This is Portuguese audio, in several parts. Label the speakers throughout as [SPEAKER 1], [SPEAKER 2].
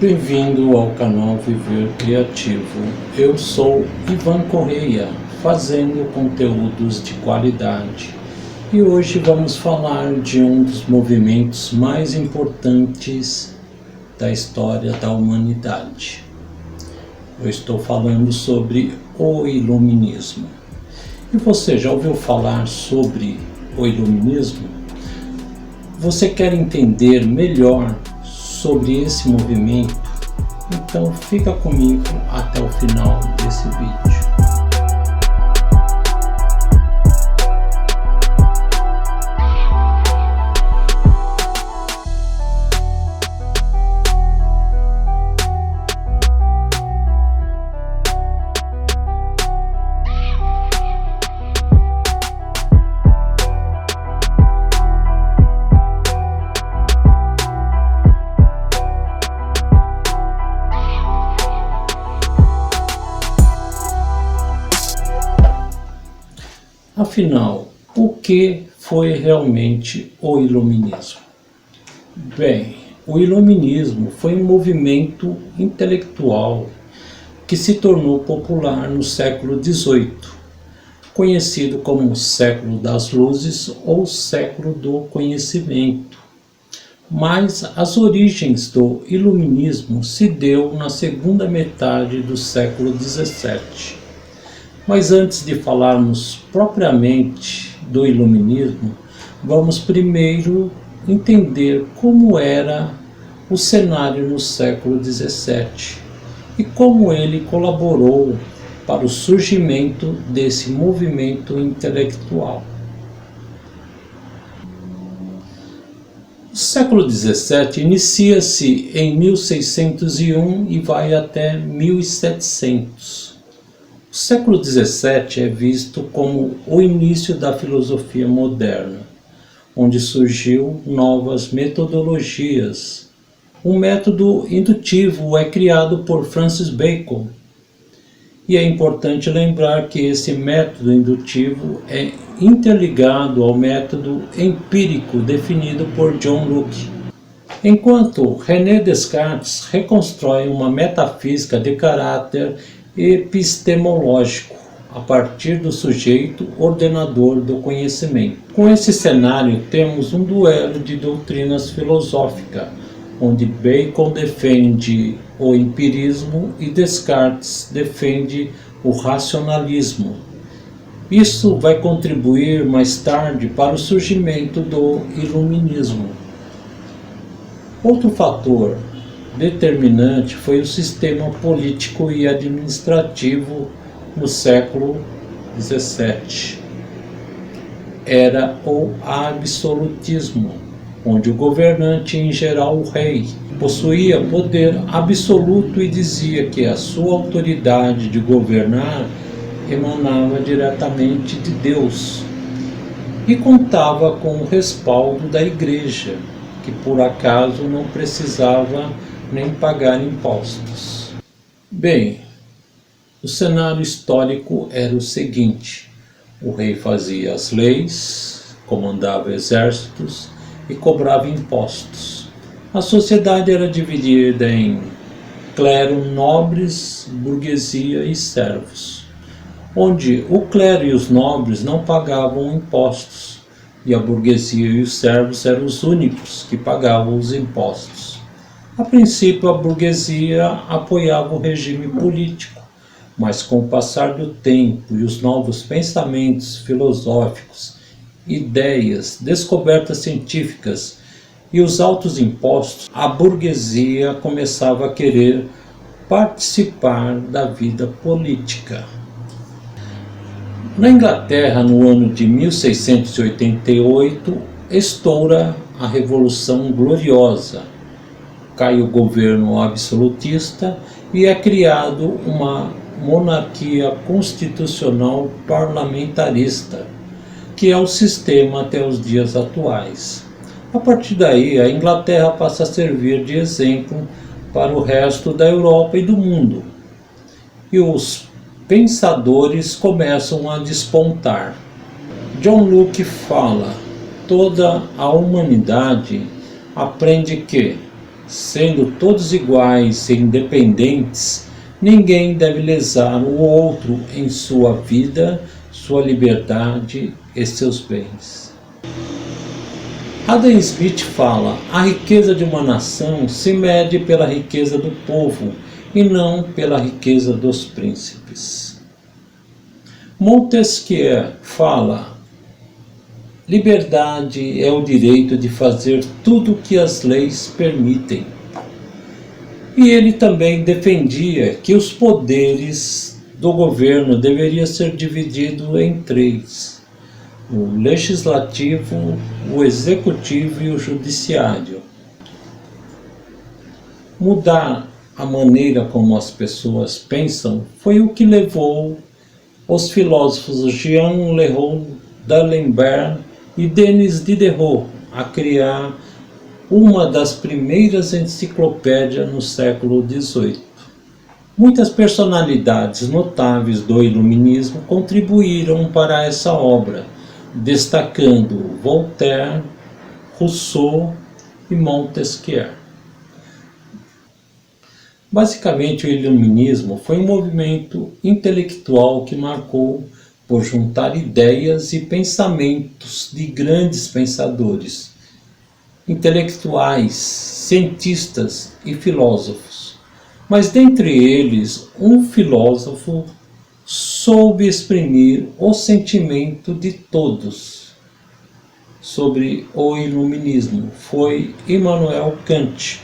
[SPEAKER 1] Bem-vindo ao canal Viver Criativo. Eu sou Ivan Correia, fazendo conteúdos de qualidade. E hoje vamos falar de um dos movimentos mais importantes da história da humanidade. Eu estou falando sobre o Iluminismo. E você já ouviu falar sobre o Iluminismo? Você quer entender melhor sobre esse movimento? Então fica comigo até o final desse vídeo. Afinal, o que foi realmente o Iluminismo? Bem, o Iluminismo foi um movimento intelectual que se tornou popular no século XVIII, conhecido como século das luzes ou século do conhecimento. Mas as origens do Iluminismo se deu na segunda metade do século XVII. Mas antes de falarmos propriamente do Iluminismo, vamos primeiro entender como era o cenário no século XVII e como ele colaborou para o surgimento desse movimento intelectual. O século XVII inicia-se em 1601 e vai até 1700. O século XVII é visto como o início da filosofia moderna, onde surgiu novas metodologias. O método indutivo é criado por Francis Bacon. E é importante lembrar que esse método indutivo é interligado ao método empírico definido por John Locke. Enquanto René Descartes reconstrói uma metafísica de caráter epistemológico, a partir do sujeito ordenador do conhecimento. Com esse cenário, temos um duelo de doutrinas filosóficas, onde Bacon defende o empirismo e Descartes defende o racionalismo. Isso vai contribuir mais tarde para o surgimento do Iluminismo. Outro fator determinante foi o sistema político e administrativo no século XVII. Era o absolutismo, onde o governante, em geral o rei, possuía poder absoluto e dizia que a sua autoridade de governar emanava diretamente de Deus e contava com o respaldo da Igreja, que por acaso não precisava nem pagar impostos. Bem, o cenário histórico era o seguinte: o rei fazia as leis, comandava exércitos e cobrava impostos. A sociedade era dividida em clero, nobres, burguesia e servos, onde o clero e os nobres não pagavam impostos, e a burguesia e os servos eram os únicos que pagavam os impostos. A princípio, a burguesia apoiava o regime político, mas com o passar do tempo e os novos pensamentos filosóficos, ideias, descobertas científicas e os altos impostos, a burguesia começava a querer participar da vida política. Na Inglaterra, no ano de 1688, estoura a Revolução Gloriosa. Cai o governo absolutista e é criado uma monarquia constitucional parlamentarista, que é o sistema até os dias atuais. A partir daí, a Inglaterra passa a servir de exemplo para o resto da Europa e do mundo. E os pensadores começam a despontar. John Locke fala: toda a humanidade aprende que, Sendo todos iguais e independentes, ninguém deve lesar o outro em sua vida, sua liberdade e seus bens. Adam Smith fala: a riqueza de uma nação se mede pela riqueza do povo e não pela riqueza dos príncipes. Montesquieu fala: liberdade é o direito de fazer tudo o que as leis permitem. E ele também defendia que os poderes do governo deveriam ser divididos em três: o legislativo, o executivo e o judiciário. Mudar a maneira como as pessoas pensam foi o que levou os filósofos Jean-Leroy d'Alembert e Denis Diderot a criar uma das primeiras enciclopédias no século XVIII. Muitas personalidades notáveis do iluminismo contribuíram para essa obra, destacando Voltaire, Rousseau e Montesquieu. Basicamente, o iluminismo foi um movimento intelectual que marcou por juntar ideias e pensamentos de grandes pensadores, intelectuais, cientistas e filósofos. Mas dentre eles, um filósofo soube exprimir o sentimento de todos sobre o iluminismo. Foi Immanuel Kant.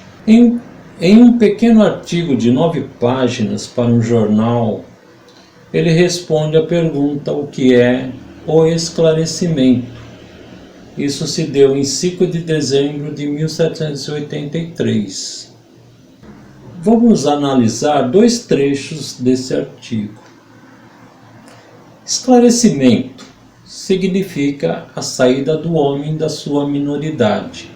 [SPEAKER 1] Em um pequeno artigo de 9 páginas para um jornal, ele responde à pergunta: o que é o esclarecimento? Isso se deu em 5 de dezembro de 1783. Vamos analisar 2 trechos desse artigo. Esclarecimento significa a saída do homem da sua minoridade,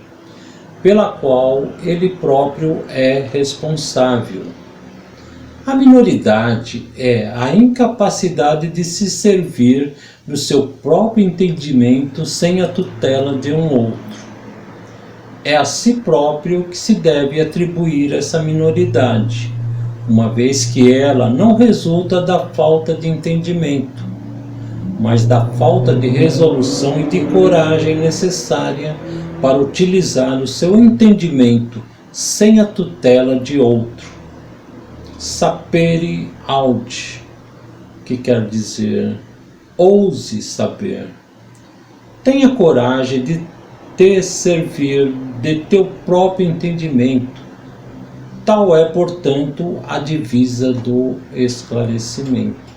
[SPEAKER 1] pela qual ele próprio é responsável. A minoridade é a incapacidade de se servir do seu próprio entendimento sem a tutela de um outro. É a si próprio que se deve atribuir essa minoridade, uma vez que ela não resulta da falta de entendimento, mas da falta de resolução e de coragem necessária para utilizar o seu entendimento sem a tutela de outro. Sapere aude, que quer dizer ouse saber. Tenha coragem de te servir de teu próprio entendimento. Tal é, portanto, a divisa do esclarecimento.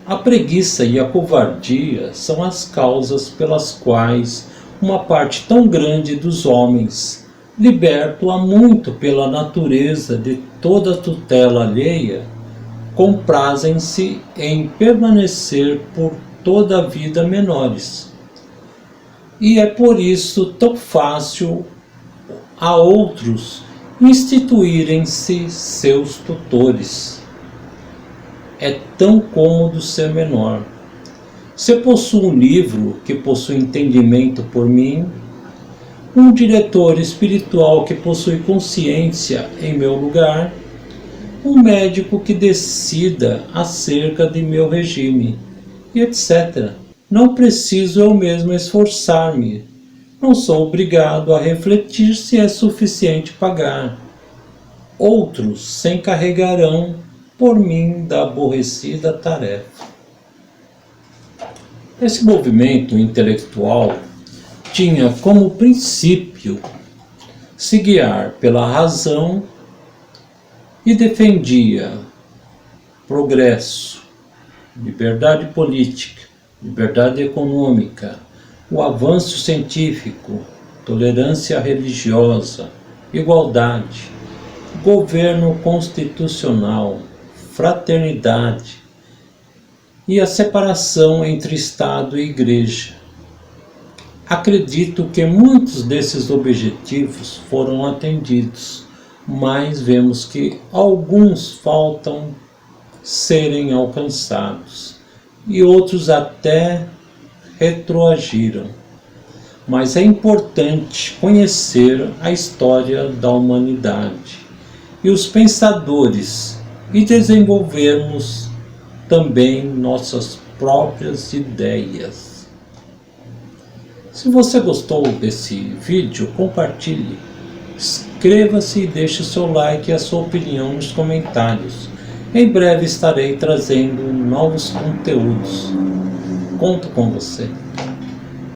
[SPEAKER 1] A preguiça e a covardia são as causas pelas quais uma parte tão grande dos homens, liberto há muito pela natureza de toda tutela alheia, comprazem-se em permanecer por toda a vida menores. E é por isso tão fácil a outros instituírem-se seus tutores. É tão cômodo ser menor. Se possuo um livro que possui entendimento por mim, um diretor espiritual que possui consciência em meu lugar, um médico que decida acerca de meu regime, e etc. Não preciso eu mesmo esforçar-me. Não sou obrigado a refletir se é suficiente pagar. Outros se encarregarão por mim da aborrecida tarefa. Esse movimento intelectual tinha como princípio se guiar pela razão e defendia progresso, liberdade política, liberdade econômica, o avanço científico, tolerância religiosa, igualdade, governo constitucional, fraternidade e a separação entre Estado e Igreja. Acredito que muitos desses objetivos foram atendidos, mas vemos que alguns faltam serem alcançados e outros até retroagiram. mas é importante conhecer a história da humanidade e os pensadores e desenvolvermos também nossas próprias ideias. Se você gostou desse vídeo, compartilhe, inscreva-se e deixe seu like e a sua opinião nos comentários. Em breve estarei trazendo novos conteúdos. Conto com você.